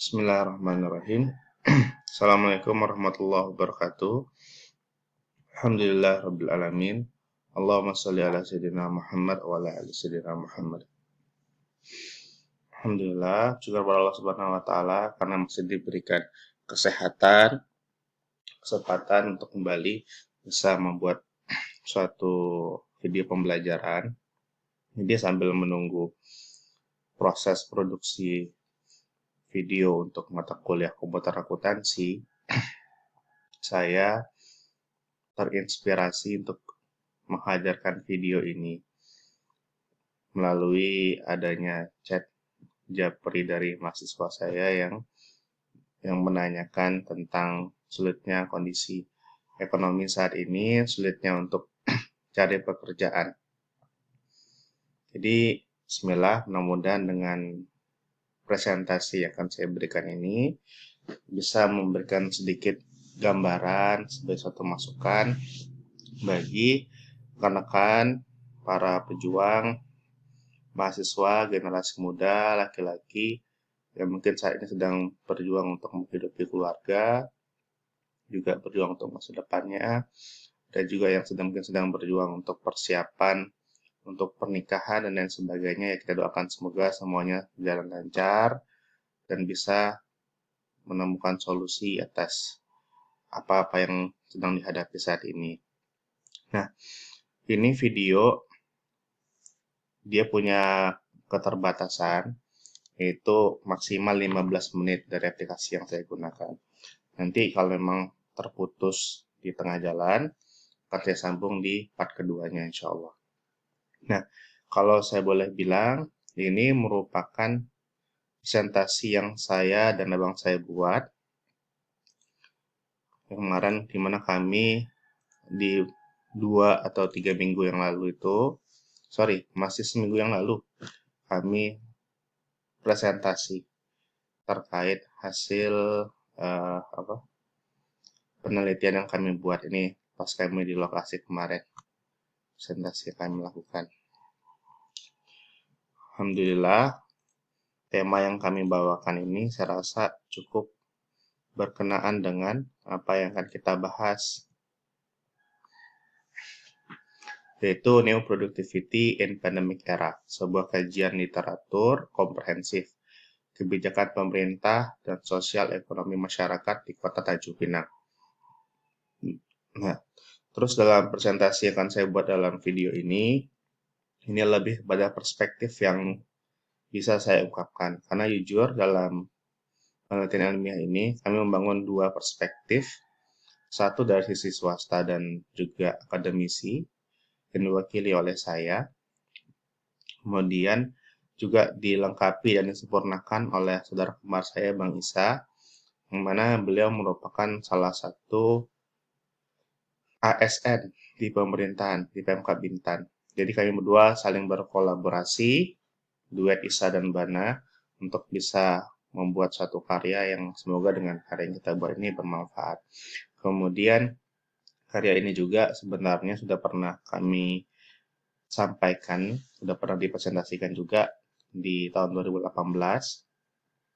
Bismillahirrahmanirrahim. Assalamualaikum warahmatullahi wabarakatuh. Alhamdulillah rabbil alamin. Allahumma shalli ala sayyidina Muhammad wa ala ali sayyidina Muhammad. Alhamdulillah, syukur kepada Allah Subhanahu wa taala karena masih diberikan kesehatan, kesempatan untuk kembali bisa membuat suatu video pembelajaran. Jadi sambil menunggu proses produksi video untuk mata kuliah komputer akuntansi, saya terinspirasi untuk menghadirkan video ini melalui adanya chat japri dari mahasiswa saya yang menanyakan tentang sulitnya kondisi ekonomi saat ini, sulitnya untuk cari pekerjaan. Jadi, bismillah, mudah-mudahan dengan presentasi yang akan saya berikan ini bisa memberikan sedikit gambaran sebagai suatu masukan bagi rekan-rekan para pejuang, mahasiswa, generasi muda, laki-laki yang mungkin saat ini sedang berjuang untuk menghidupi keluarga, juga berjuang untuk masa depannya, dan juga yang mungkin sedang berjuang untuk persiapan untuk pernikahan dan lain sebagainya. Ya, kita doakan semoga semuanya berjalan lancar dan bisa menemukan solusi atas apa-apa yang sedang dihadapi saat ini. Nah, ini video dia punya keterbatasan, yaitu maksimal 15 menit dari aplikasi yang saya gunakan. Nanti kalau memang terputus di tengah jalan, akan saya sambung di part keduanya insya Allah. Nah, kalau saya boleh bilang, ini merupakan presentasi yang saya dan abang saya buat kemarin, di mana kami di 2 atau 3 minggu yang lalu itu, masih seminggu yang lalu, kami presentasi terkait hasil penelitian yang kami buat ini pas kami di lokasi kemarin, presentasi yang kami lakukan. Alhamdulillah, tema yang kami bawakan ini saya rasa cukup berkenaan dengan apa yang akan kita bahas, yaitu New Productivity in Pandemic Era, sebuah kajian literatur komprehensif kebijakan pemerintah dan sosial ekonomi masyarakat di Kota Tanjung Pinang. Nah, terus dalam presentasi yang akan saya buat dalam video ini lebih pada perspektif yang bisa saya ungkapkan. Karena jujur dalam penelitian ilmiah ini kami membangun dua perspektif, satu dari sisi swasta dan juga akademisi yang diwakili oleh saya, kemudian juga dilengkapi dan disempurnakan oleh saudara kembar saya, Bang Isa, yang mana beliau merupakan salah satu ASN di pemerintahan, di Pemkab Bintan. Jadi kami berdua saling berkolaborasi, duet Isa dan Bana, untuk bisa membuat satu karya yang semoga dengan karya yang kita buat ini bermanfaat. Kemudian karya ini juga sebenarnya sudah pernah kami sampaikan, sudah pernah dipresentasikan juga di tahun 2018.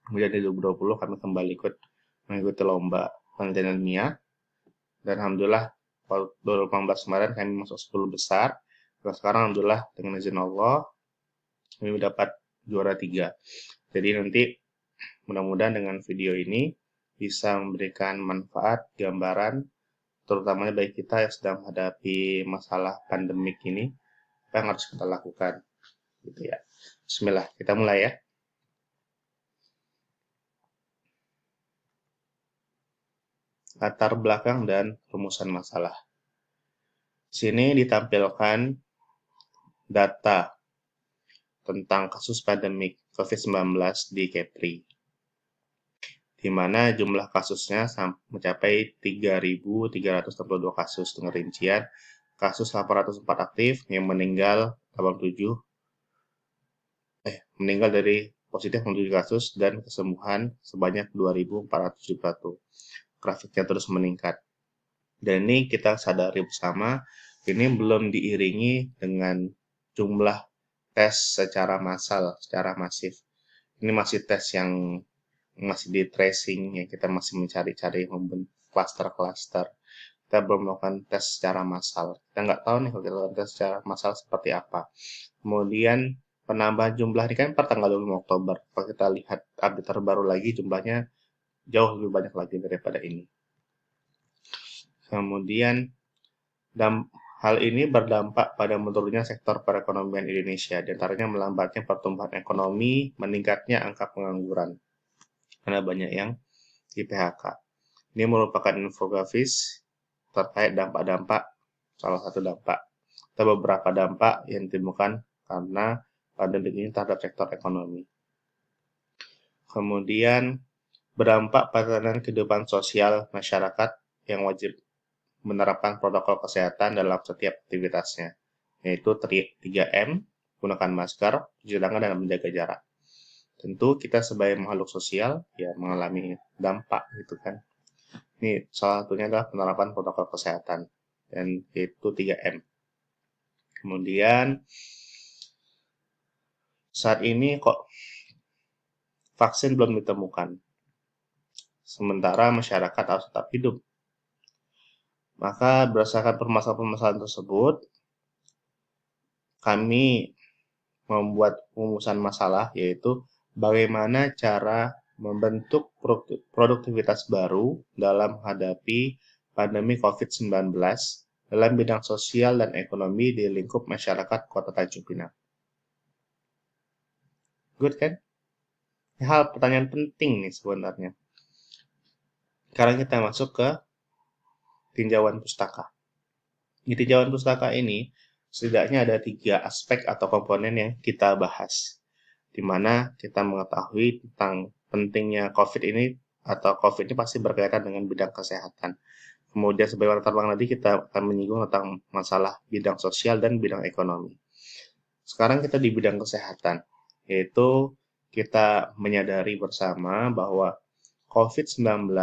Kemudian di 2020 kami kembali mengikuti lomba penelitian ilmiah. Dan alhamdulillah 2018 kemarin kami masuk 10 besar. Dan sekarang alhamdulillah dengan izin Allah kami dapat juara 3. Jadi nanti mudah-mudahan dengan video ini bisa memberikan manfaat, gambaran, terutamanya bagi kita yang sedang menghadapi masalah pandemik ini, apa yang harus kita lakukan, gitu ya. Bismillah, kita mulai ya. Latar belakang dan rumusan masalah. Sini ditampilkan data tentang kasus pandemik COVID-19 di Kepri, di mana jumlah kasusnya mencapai 3.362 kasus dengan rincian kasus 804 aktif yang meninggal dari positif 87 kasus dan kesembuhan sebanyak 2.471. Grafiknya terus meningkat. Dan ini kita sadari bersama, ini belum diiringi dengan jumlah tes secara massal, secara masif. Ini masih tes yang masih di tracing, ya kita masih mencari-cari membentuk klaster-klaster. Kita belum melakukan tes secara massal. Kita nggak tahu nih kalau kita lakukan tes secara massal seperti apa. Kemudian penambahan jumlah ini kan per tanggal 25 Oktober. Kalau kita lihat update terbaru lagi, jumlahnya jauh lebih banyak lagi daripada ini. Kemudian hal ini berdampak pada menurunnya sektor perekonomian Indonesia, di antaranya melambatnya pertumbuhan ekonomi, meningkatnya angka pengangguran, karena banyak yang di PHK. Ini merupakan infografis terkait dampak-dampak, salah satu dampak, atau beberapa dampak yang ditemukan karena pandemi ini terhadap sektor ekonomi. Kemudian berdampak pada kehidupan sosial masyarakat yang wajib menerapkan protokol kesehatan dalam setiap aktivitasnya, yaitu 3M, gunakan masker, cuci tangan, dan menjaga jarak. Tentu kita sebagai makhluk sosial ya mengalami dampak gitu kan. Ini salah satunya adalah penerapan protokol kesehatan, dan yaitu 3M. Kemudian saat ini kok vaksin belum ditemukan, sementara masyarakat harus tetap hidup. Maka berdasarkan permasalahan-permasalahan tersebut, kami membuat rumusan masalah, yaitu bagaimana cara membentuk produktivitas baru dalam menghadapi pandemi COVID-19 dalam bidang sosial dan ekonomi di lingkup masyarakat Kota Tanjung Pinang. Good kan? Ini hal pertanyaan penting nih sebenarnya. Sekarang kita masuk ke tinjauan pustaka. Di tinjauan pustaka ini, setidaknya ada 3 aspek atau komponen yang kita bahas, di mana kita mengetahui tentang pentingnya COVID ini, atau COVID ini pasti berkaitan dengan bidang kesehatan. Kemudian sebagai latar belakang tadi kita akan menyinggung tentang masalah bidang sosial dan bidang ekonomi. Sekarang kita di bidang kesehatan, yaitu kita menyadari bersama bahwa COVID-19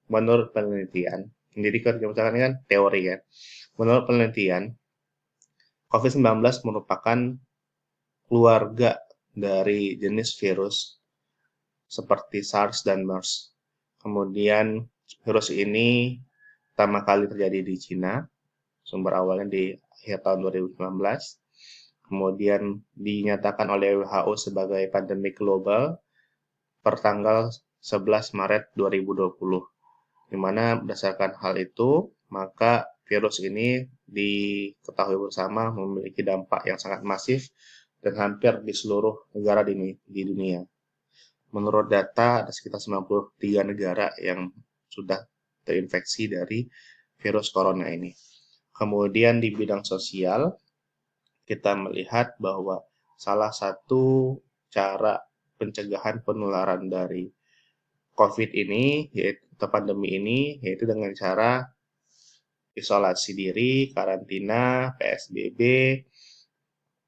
menurut penelitian, jadi misalkan ini kan teori kan, menurut penelitian, COVID-19 merupakan keluarga dari jenis virus seperti SARS dan MERS. Kemudian virus ini pertama kali terjadi di Cina, sumber awalnya di akhir tahun 2019. Kemudian dinyatakan oleh WHO sebagai pandemi global per tanggal 11 Maret 2020. Di mana berdasarkan hal itu, maka virus ini diketahui bersama memiliki dampak yang sangat masif dan hampir di seluruh negara di dunia. Menurut data, ada sekitar 93 negara yang sudah terinfeksi dari virus corona ini. Kemudian di bidang sosial, kita melihat bahwa salah satu cara pencegahan penularan dari COVID ini, yaitu pandemi ini, yaitu dengan cara isolasi diri, karantina, PSBB,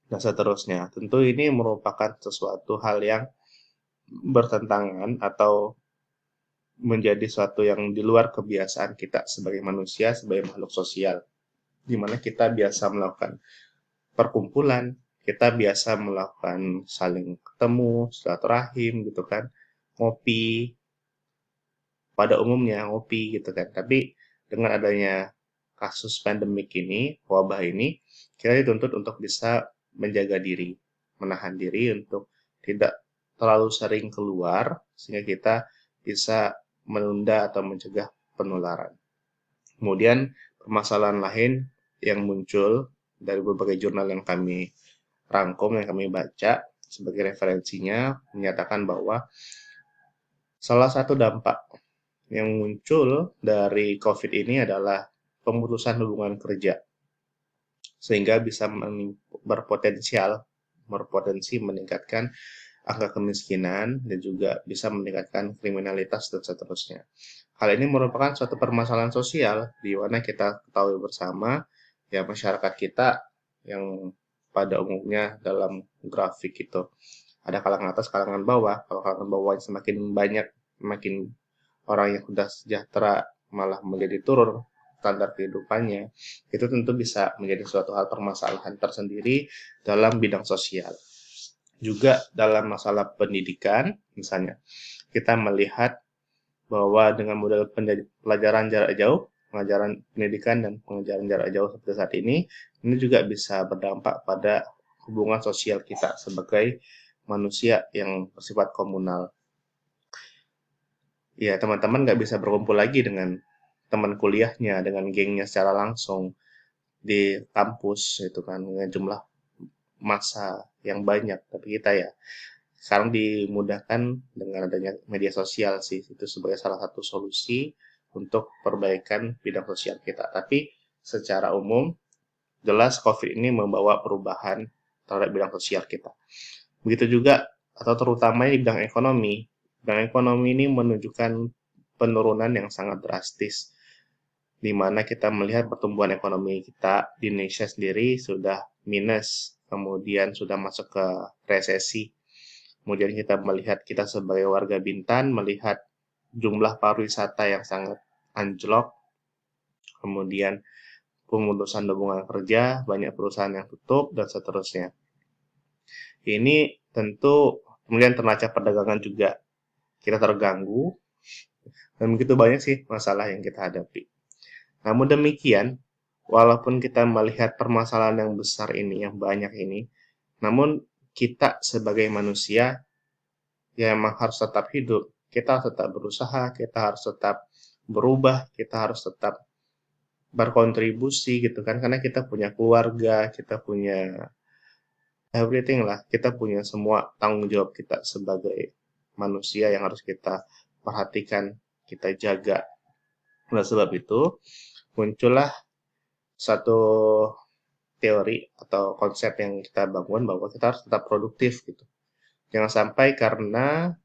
dan seterusnya. Tentu ini merupakan sesuatu hal yang bertentangan atau menjadi sesuatu yang di luar kebiasaan kita sebagai manusia, sebagai makhluk sosial, di mana kita biasa melakukan perkumpulan, kita biasa melakukan saling ketemu, silaturahim gitu kan, ngopi, pada umumnya ngopi gitu kan. Tapi dengan adanya kasus pandemik ini, wabah ini, kita dituntut untuk bisa menjaga diri, menahan diri untuk tidak terlalu sering keluar, sehingga kita bisa menunda atau mencegah penularan. Kemudian permasalahan lain yang muncul dari berbagai jurnal yang kami rangkum, yang kami baca sebagai referensinya, menyatakan bahwa salah satu dampak yang muncul dari COVID ini adalah pemutusan hubungan kerja, sehingga bisa berpotensi meningkatkan angka kemiskinan dan juga bisa meningkatkan kriminalitas dan seterusnya. Hal ini merupakan suatu permasalahan sosial di mana kita ketahui bersama ya, masyarakat kita yang pada umumnya dalam grafik itu ada kalangan atas, kalangan bawah. Kalau kalangan bawah semakin banyak, makin orang yang sudah sejahtera malah menjadi turun standar kehidupannya, itu tentu bisa menjadi suatu hal permasalahan tersendiri dalam bidang sosial. Juga dalam masalah pendidikan, misalnya kita melihat bahwa dengan model pelajaran jarak jauh, pengajaran pendidikan dan pengajaran jarak jauh seperti saat ini juga bisa berdampak pada hubungan sosial kita sebagai manusia yang bersifat komunal. Ya, teman-teman nggak bisa berkumpul lagi dengan teman kuliahnya, dengan gengnya secara langsung di kampus, itu kan, dengan jumlah massa yang banyak. Tapi kita ya, sekarang dimudahkan dengan adanya media sosial sih, itu sebagai salah satu solusi untuk perbaikan bidang sosial kita. Tapi secara umum, jelas COVID ini membawa perubahan terhadap bidang sosial kita. Begitu juga, atau terutama di bidang ekonomi. Bidang ekonomi ini menunjukkan penurunan yang sangat drastis, di mana kita melihat pertumbuhan ekonomi kita di Indonesia sendiri sudah minus, kemudian sudah masuk ke resesi. Kemudian kita melihat, kita sebagai warga Bintan melihat jumlah pariwisata yang sangat anjlok, kemudian pemutusan hubungan kerja, banyak perusahaan yang tutup, dan seterusnya. Ini tentu kemudian neraca perdagangan juga kita terganggu, dan begitu banyak sih masalah yang kita hadapi. Namun demikian, walaupun kita melihat permasalahan yang besar ini, yang banyak ini, namun kita sebagai manusia ya emang harus tetap hidup. Kita harus tetap berusaha, kita harus tetap berubah, kita harus tetap berkontribusi gitu kan, karena kita punya keluarga, kita punya everything lah, kita punya semua tanggung jawab kita sebagai manusia yang harus kita perhatikan, kita jaga. Oleh sebab itu, muncullah satu teori atau konsep yang kita bangun bahwa kita harus tetap produktif gitu. Jangan sampai karena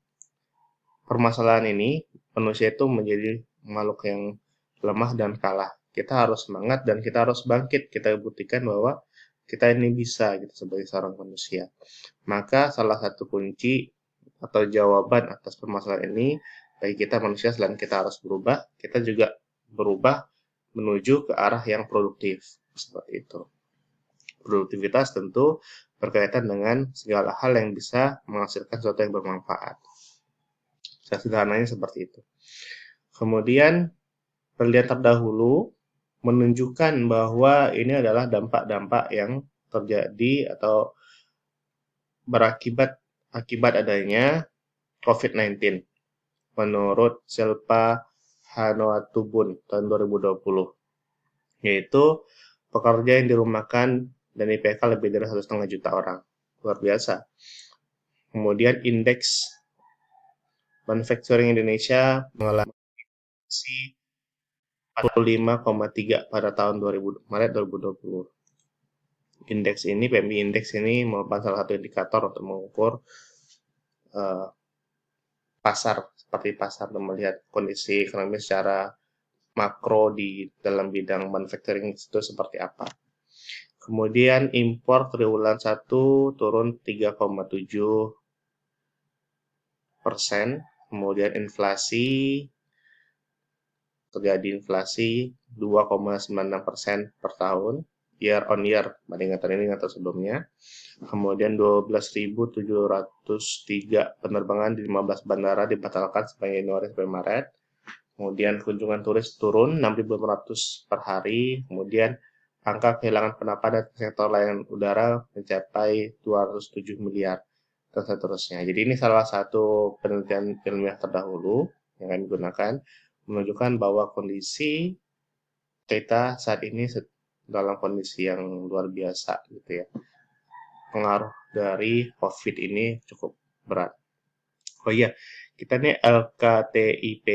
permasalahan ini manusia itu menjadi makhluk yang lemah dan kalah. Kita harus semangat dan kita harus bangkit. Kita buktikan bahwa kita ini bisa gitu sebagai seorang manusia. Maka salah satu kunci atau jawaban atas permasalahan ini bagi kita manusia, selain kita harus berubah, kita juga berubah menuju ke arah yang produktif. Seperti itu. Produktivitas tentu berkaitan dengan segala hal yang bisa menghasilkan sesuatu yang bermanfaat. Sederhananya seperti itu. Kemudian, penelitian terdahulu menunjukkan bahwa ini adalah dampak-dampak yang terjadi atau berakibat adanya COVID-19 menurut Silpa Hanoatubun tahun 2020, yaitu pekerja yang dirumahkan dan IPK lebih dari 1,5 juta orang. Luar biasa. Kemudian indeks manufacturing Indonesia mengalami 45,3 pada tahun Maret 2020. Indeks ini, PMI Indeks ini merupakan salah satu indikator untuk mengukur pasar, seperti pasar, dan melihat kondisi ekonomi secara makro di dalam bidang manufacturing itu seperti apa. Kemudian impor triwulan 1 turun 3,7%. Kemudian terjadi inflasi 2,96% per tahun, year on year, bandingkan ini dengan tahun sebelumnya. Kemudian 12.703 penerbangan di 15 bandara dibatalkan sepanjang Januari sampai Maret. Kemudian kunjungan turis turun 6.500 per hari. Kemudian angka kehilangan pendapatan sektor layanan udara mencapai 207 miliar, dan seterusnya. Jadi ini salah satu penelitian ilmiah terdahulu yang kami gunakan menunjukkan bahwa kondisi kita saat ini dalam kondisi yang luar biasa gitu ya. Pengaruh dari COVID ini cukup berat. Oh iya, kita nih LKTIP,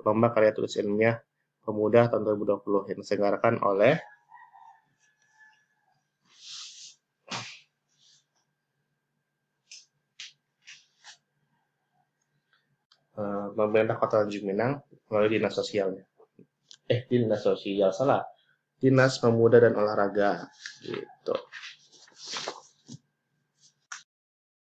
Lomba Karya Tulis Ilmiah Pemuda tahun 2020, yang diselenggarakan oleh pemerintah Kota Tanjung Pinang melalui Dinas Sosialnya. Dinas Sosial, salah. Dinas Pemuda dan Olahraga, gitu.